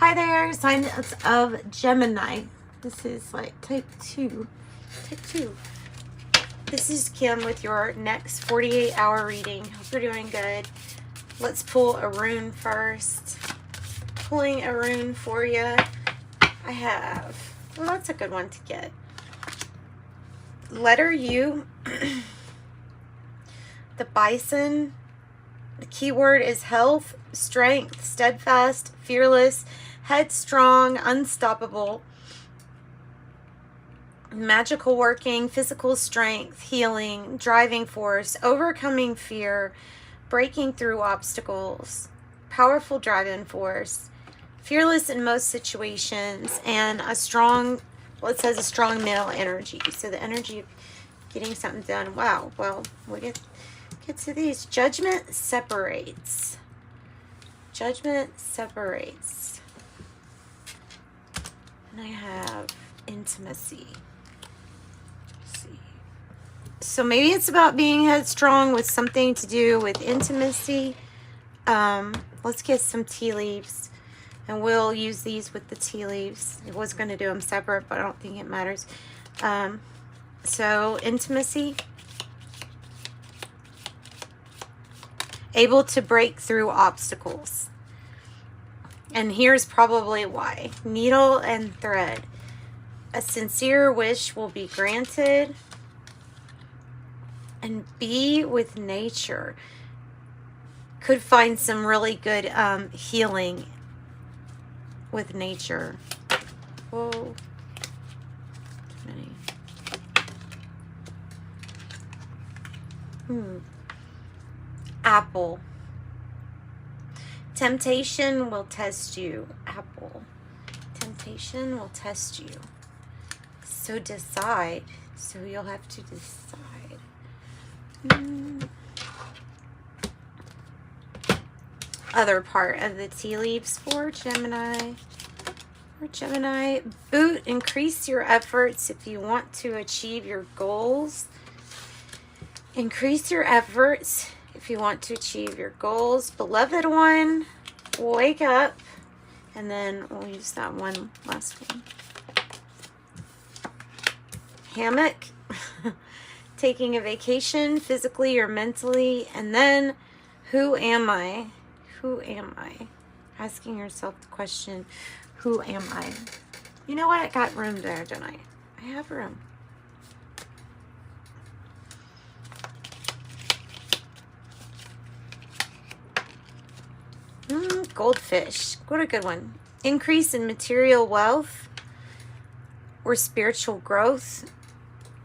Hi there, sign of Gemini. This is like type 2. Type 2. This is Kim with your next 48-hour reading. Hope you're doing good. Let's pull a rune first. Pulling a rune for you. I have, well, that's a good one to get. Letter U. The bison. The keyword is health, strength, steadfast, fearless, headstrong, unstoppable, magical working, physical strength, healing, driving force, overcoming fear, breaking through obstacles, powerful driving force, fearless in most situations, and a strong, well, it says a strong male energy. So the energy of getting something done. Wow. Well, we get to these. Judgment separates. Judgment separates. And I have intimacy. Let's see. So maybe it's about being headstrong with something to do with intimacy. Let's get some tea leaves. And we'll use these with the tea leaves. I was going to do them separate, but I don't think it matters. So intimacy. Able to break through obstacles. And here's probably why. Needle and thread. A sincere wish will be granted. And be with nature. Could find some really good healing with nature. Whoa. Apple. Temptation will test you. Apple. Temptation will test you. So decide. So you'll have to decide. Other part of the tea leaves for Gemini. For Gemini. Boot. Increase your efforts if you want to achieve your goals. Increase your efforts if you want to achieve your goals. Beloved one, wake up. And then we'll use that one last one. Hammock. Taking a vacation physically or mentally. And then, who am I? Who am I? Asking yourself the question, who am I? You know what? I got room there, don't I? I have room. Goldfish. What a good one. Increase in material wealth or spiritual growth.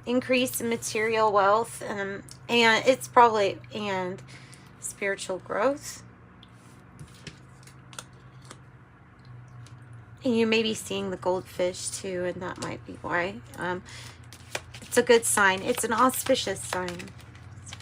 Increase in material wealth and it's probably and spiritual growth. And you may be seeing the goldfish too, and that might be why. It's a good sign. It's an auspicious sign. It's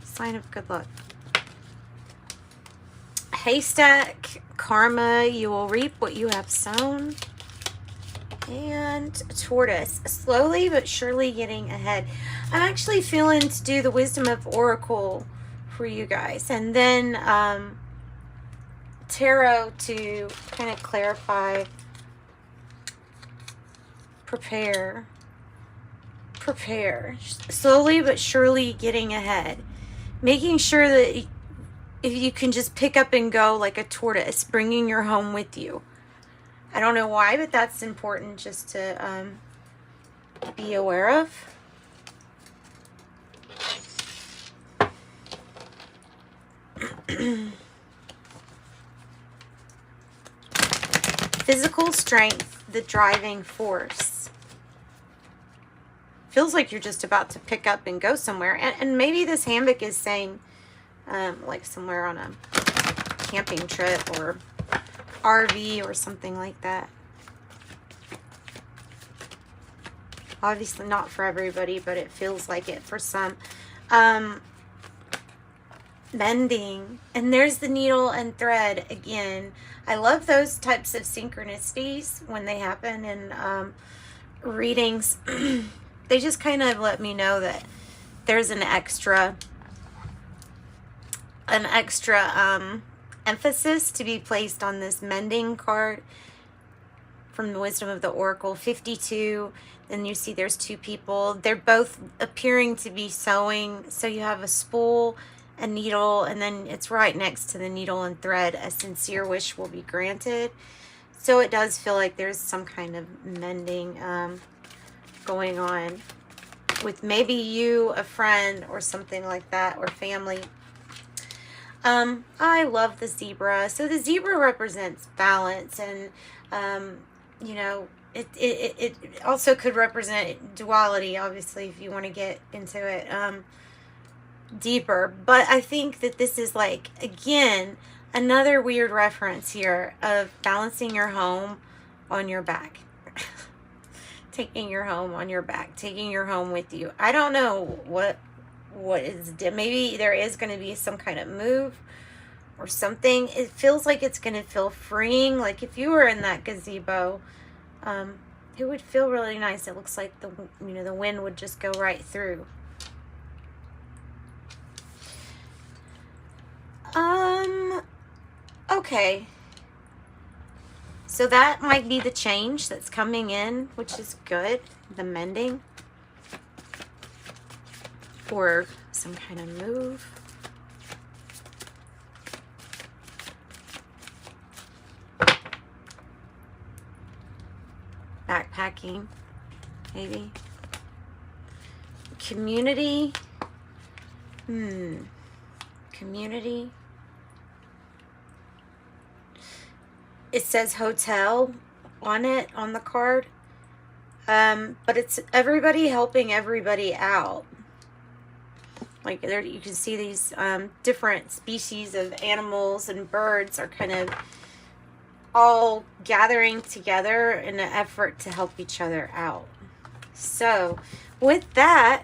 a sign of good luck. Haystack, karma, you will reap what you have sown. And tortoise, slowly but surely getting ahead. I'm actually feeling to do the wisdom of oracle for you guys. And then tarot to kind of clarify. Prepare. Prepare. Slowly but surely getting ahead. Making sure that if you can just pick up and go like a tortoise, bringing your home with you. I don't know why, but that's important just to be aware of. Physical strength, the driving force. Feels like you're just about to pick up and go somewhere. And maybe this hammock is saying, like somewhere on a camping trip or RV or something like that. Obviously not for everybody, but it feels like it for some. Mending. And there's the needle and thread again. I love those types of synchronicities when they happen in readings. They just kind of let me know that there's an extra emphasis to be placed on this mending card from the Wisdom of the Oracle, 52. Then you see there's two people. They're both appearing to be sewing. So you have a spool, a needle, and then it's right next to the needle and thread. A sincere wish will be granted. So it does feel like there's some kind of mending going on with maybe you, a friend, or something like that, or family. I love the zebra. So the zebra represents balance, and you know, it also could represent duality, obviously, if you want to get into it deeper. But I think that this is like, again, another weird reference here of balancing your home on your back. Taking your home on your back, taking your home with you. I don't know what is, maybe there is going to be some kind of move or something. It feels like it's going to feel freeing. Like if you were in that gazebo, it would feel really nice. It looks like the wind would just go right through. Okay. So that might be the change that's coming in, which is good. The mending. Or some kind of move. Backpacking, maybe. Community. Community. It says hotel on it, on the card. But it's everybody helping everybody out. Like there, you can see these different species of animals and birds are kind of all gathering together in an effort to help each other out. So with that,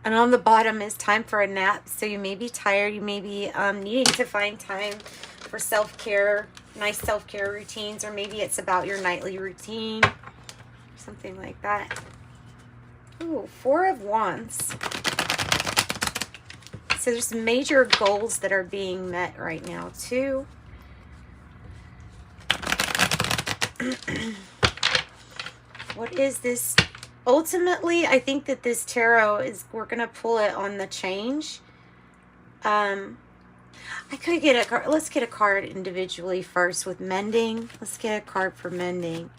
and on the bottom is time for a nap. So you may be tired. You may be needing to find time for self-care, nice self-care routines, or maybe it's about your nightly routine, something like that. Ooh, 4 of Wands. So there's major goals that are being met right now too. What is this? Ultimately, I think that this tarot is, we're going to pull it on the change. I could get a card. Let's get a card individually first with mending. Let's get a card for mending.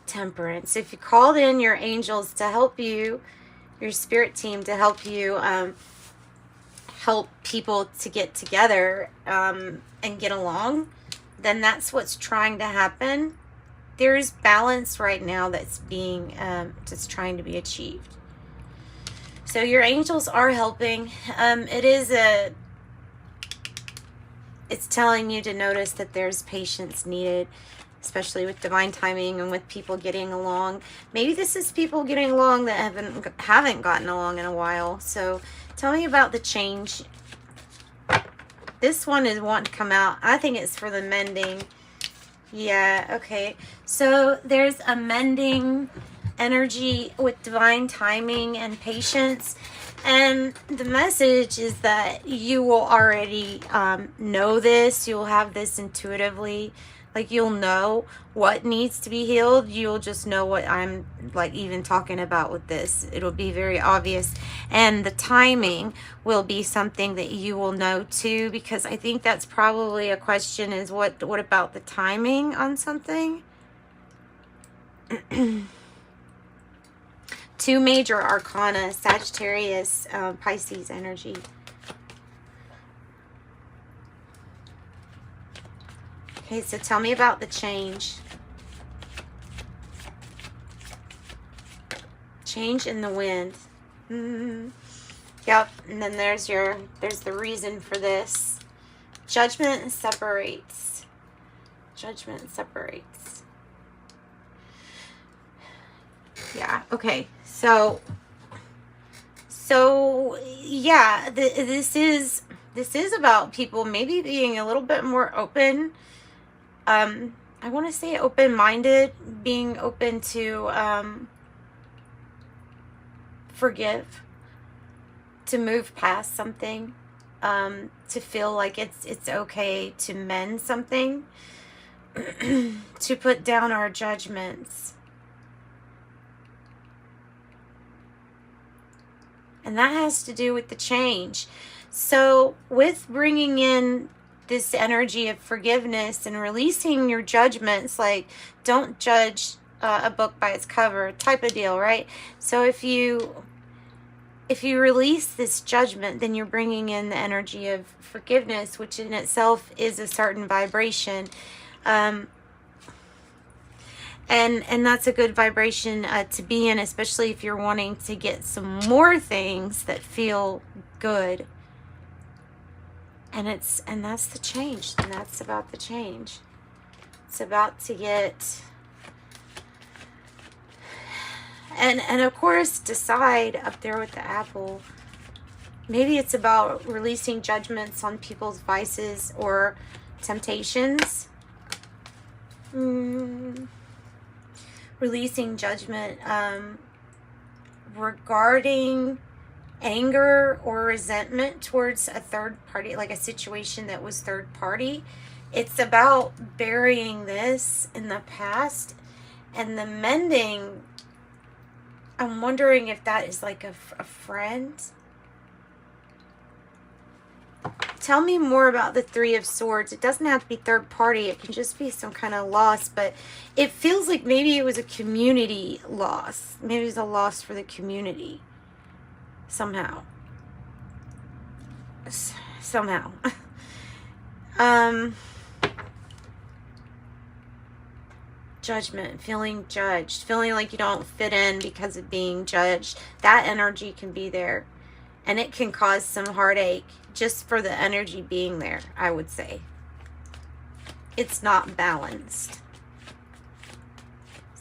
Temperance. If you called in your angels to help you, your spirit team to help you help people to get together and get along, then that's what's trying to happen. There's balance right now that's being just trying to be achieved. So your angels are helping. It's telling you to notice that there's patience needed, especially with divine timing and with people getting along. Maybe this is people getting along that haven't gotten along in a while. So tell me about the change. This one is wanting to come out. I think it's for the mending. Yeah, okay. So there's a mending energy with divine timing and patience. And the message is that you will already know this. You'll have this intuitively. Like you'll know what needs to be healed. You'll just know what I'm like even talking about with this. It'll be very obvious. And the timing will be something that you will know too, because I think that's probably a question is what about the timing on something? 2 major arcana, Sagittarius, Pisces energy. Okay, so tell me about the change. Change in the wind. Yep, and then there's the reason for this. Judgment separates. Judgment separates. Yeah, okay. So yeah, this is about people maybe being a little bit more open. I want to say open-minded, being open to forgive, to move past something. to feel like it's okay to mend something, to put down our judgments. And that has to do with the change. So with bringing in this energy of forgiveness and releasing your judgments, like don't judge a book by its cover type of deal, right? So if you release this judgment, then you're bringing in the energy of forgiveness, which in itself is a certain vibration. And that's a good vibration to be in, especially if you're wanting to get some more things that feel good. And that's the change. And that's about the change. It's about to get, and of course, decide up there with the apple. Maybe it's about releasing judgments on people's vices or temptations. Releasing judgment regarding anger or resentment towards a third party, like a situation that was third party. It's about burying this in the past. And the mending, I'm wondering if that is like a friend. Tell me more about the Three of Swords. It doesn't have to be third party. It can just be some kind of loss. But it feels like maybe it was a community loss. Maybe it was a loss for the community. Somehow. Somehow. Judgment. Feeling judged. Feeling like you don't fit in because of being judged. That energy can be there. And it can cause some heartache just for the energy being there, I would say. It's not balanced.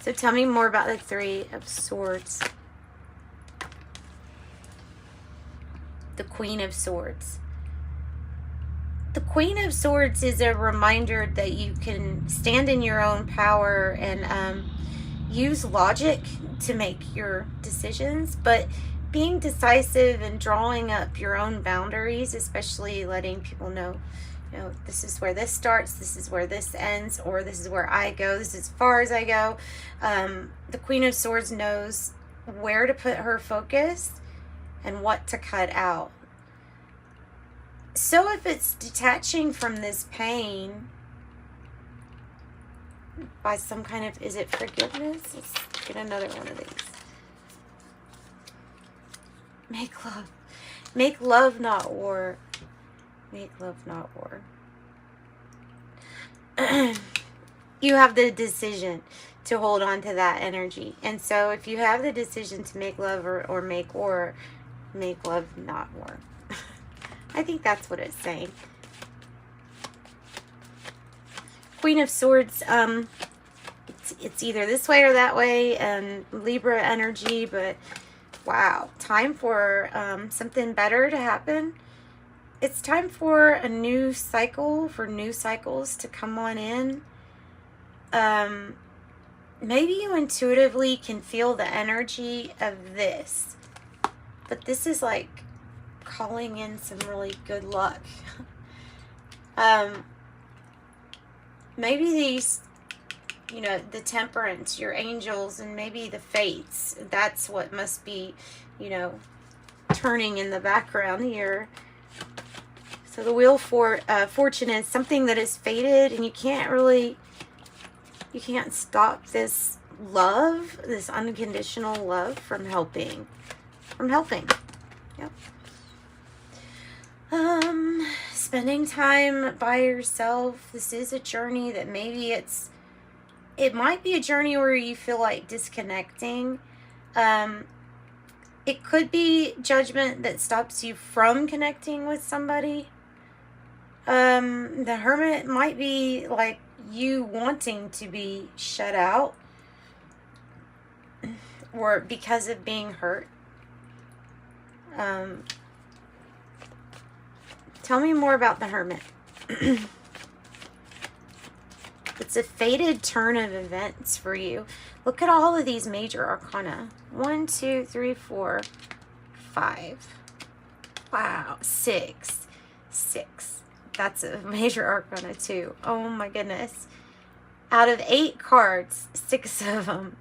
So tell me more about the Three of Swords. The Queen of Swords. The Queen of Swords is a reminder that you can stand in your own power and use logic to make your decisions, but being decisive and drawing up your own boundaries, especially letting people know, you know, this is where this starts, this is where this ends, or this is where I go, this is as far as I go. The Queen of Swords knows where to put her focus and what to cut out. So if it's detaching from this pain by some kind of, is it forgiveness? Let's get another one of these. Make love. Make love, not war. Make love, not war. You have the decision to hold on to that energy. And so if you have the decision to make love or make war, make love, not war. I think that's what it's saying. Queen of Swords, it's either this way or that way, and Libra energy, but wow, time for something better to happen. It's time for a new cycle, for new cycles to come on in. Maybe you intuitively can feel the energy of this, but this is like calling in some really good luck. Maybe these, you know, the Temperance, your angels, and maybe the Fates, that's what must be, you know, turning in the background here. So the Wheel for Fortune is something that is fated, and you can't stop this love, this unconditional love from helping. Yep. Spending time by yourself. This is a journey that maybe it might be a journey where you feel like disconnecting. It could be judgment that stops you from connecting with somebody. The Hermit might be like you wanting to be shut out, or because of being hurt. Tell me more about the Hermit. It's a fated turn of events for you. Look at all of these major arcana. 1, 2, 3, 4, 5. Wow, 6. 6. That's a major arcana too. Oh my goodness. Out of 8 cards, 6 of them.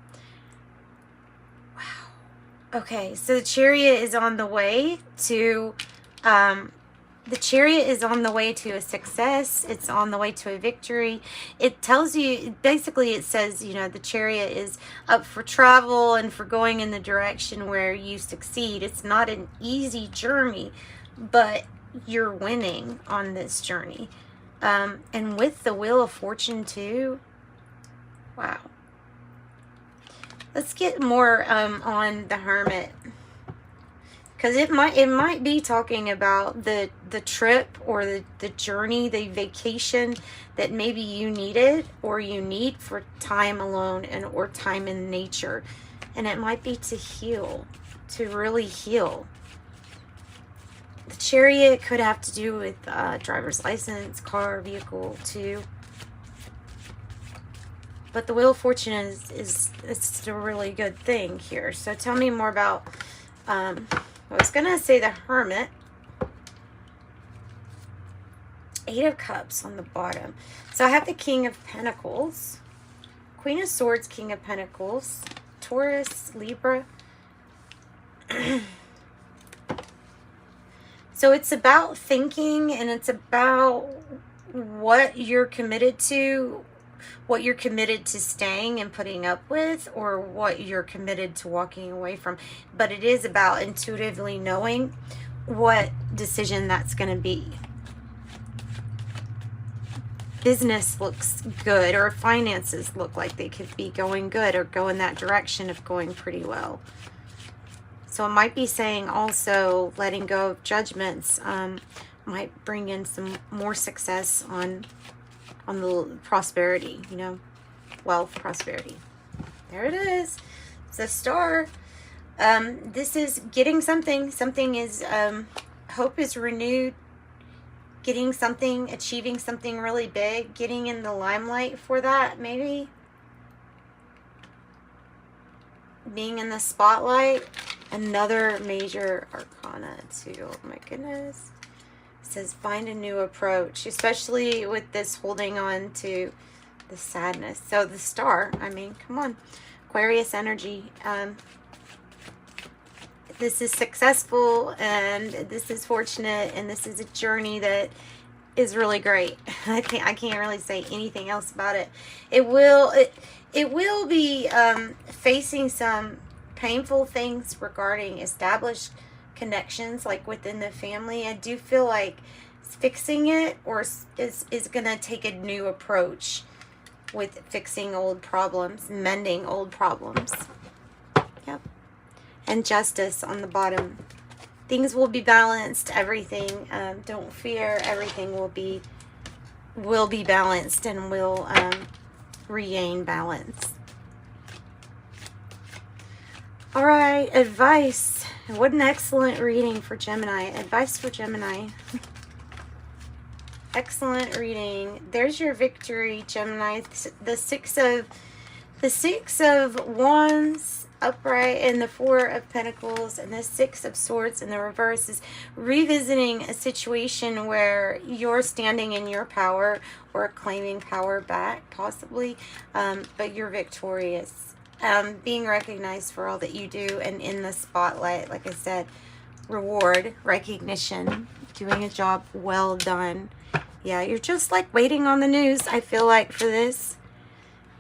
Wow. Okay, so the Chariot is on the way to the Chariot is on the way to a success. It's on the way to a victory. It tells you, basically it says, you know, the Chariot is up for travel and for going in the direction where you succeed. It's not an easy journey, but you're winning on this journey. And with the Wheel of Fortune too. Wow. Let's get more on the Hermit. Because it might be talking about the trip or the journey, the vacation that maybe you needed or you need for time alone or time in nature. And it might be to heal, to really heal. The Chariot could have to do with driver's license, car, vehicle too. But the Wheel of Fortune is a really good thing here. So tell me more about... I was going to say the Hermit. 8 of Cups on the bottom. So I have the King of Pentacles. Queen of Swords, King of Pentacles. Taurus, Libra. So it's about thinking, and it's about what you're committed to, what you're committed to staying and putting up with, or what you're committed to walking away from. But it is about intuitively knowing what decision that's going to be. Business looks good, or finances look like they could be going good or go in that direction of going pretty well. So it might be saying also letting go of judgments might bring in some more success on the prosperity, you know, wealth, prosperity. There it is. It's a star. This is getting something. Something is, hope is renewed. Getting something, achieving something really big. Getting in the limelight for that, maybe. Being in the spotlight. Another major arcana too. Oh my goodness. Says find a new approach, especially with this holding on to the sadness. So the star, I mean, come on, Aquarius energy. This is successful, and this is fortunate, and this is a journey that is really great. I can't really say anything else about it. It will be facing some painful things regarding established connections, like within the family. I do feel like fixing it or is going to take a new approach with fixing old problems, mending old problems. Yep. And justice on the bottom. Things will be balanced. Everything, don't fear. Everything will be balanced and will regain balance. All right, advice. What an excellent reading for Gemini. Advice for Gemini. Excellent reading. There's your victory, Gemini. The six of Wands upright, and the 4 of Pentacles, and the 6 of Swords in the reverse is revisiting a situation where you're standing in your power or claiming power back, possibly, but you're victorious. Being recognized for all that you do, and in the spotlight, like I said, reward, recognition, doing a job well done. Yeah, you're just like waiting on the news, I feel like, for this.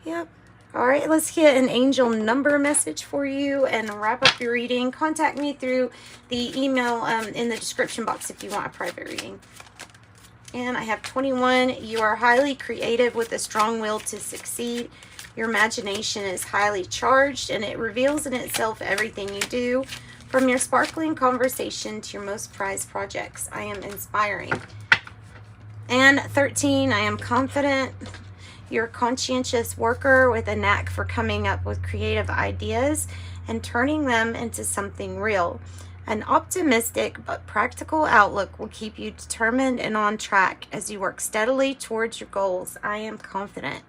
Yep. All right, let's get an angel number message for you and wrap up your reading. Contact me through the email in the description box if you want a private reading. And I have 21. You are highly creative with a strong will to succeed. Your imagination is highly charged, and it reveals in itself everything you do, from your sparkling conversation to your most prized projects. I am inspiring. And 13, I am confident. You're a conscientious worker with a knack for coming up with creative ideas and turning them into something real. An optimistic but practical outlook will keep you determined and on track as you work steadily towards your goals. I am confident.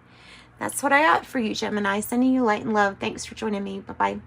That's what I got for you, Gemini. Sending you light and love. Thanks for joining me. Bye-bye.